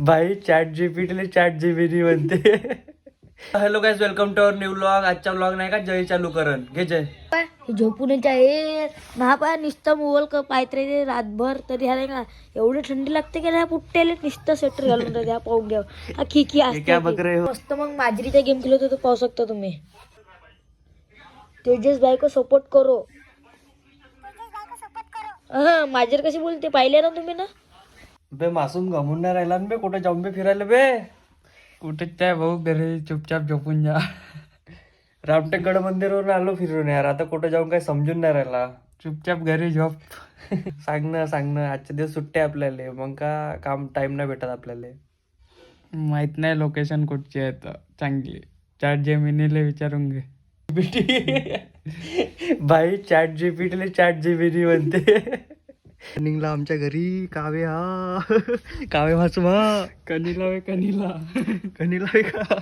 भाई चॅट जीपीटीला chat GPT म्हणते. Hello guys, welcome to our new vlog. आजचा व्लॉग नाही का जय चालू करण घे जय. झोपूनच आहे महापा नुसतं मोबाईल पाहते रातभर तरी ह्या का एवढी थंडी लागते की पुट्टेले नुसतं स्वेटर घालून द्या पाहून घ्या. हा खिकी असते मस्त. मग माजरीचा गेम खेळत होतो पाहू शकता तुम्ही. तेजस बाई को सपोर्ट करो. हा माजर कशी बोलते पाहिले ना तुम्ही ना. बे मासूम गमून नाही राहिला बे. कुठे जाऊन बे फिरायला बे. कुठे त्या भाऊ घरी चुपचाप झोपून जा. रामटेकगड मंदिरवरून आलो फिरून यार. आता कुठे जाऊन काय समजून नाही राहिला. चुपचाप घरी झोप. सांग ना आजचे दिवस सुट्टे आपल्याला. मग का काम टाइम नाही भेटत आपल्याला. माहित नाही लोकेशन कुठची आहे तर चांगली. चॅट जेमिनीला विचारून घे. भाई चॅट जीपीटीला चॅट जीपीटी म्हणते. रनिंगला आमच्या घरी कावे हा कावे वाचू हा. कनीला वे कनीला का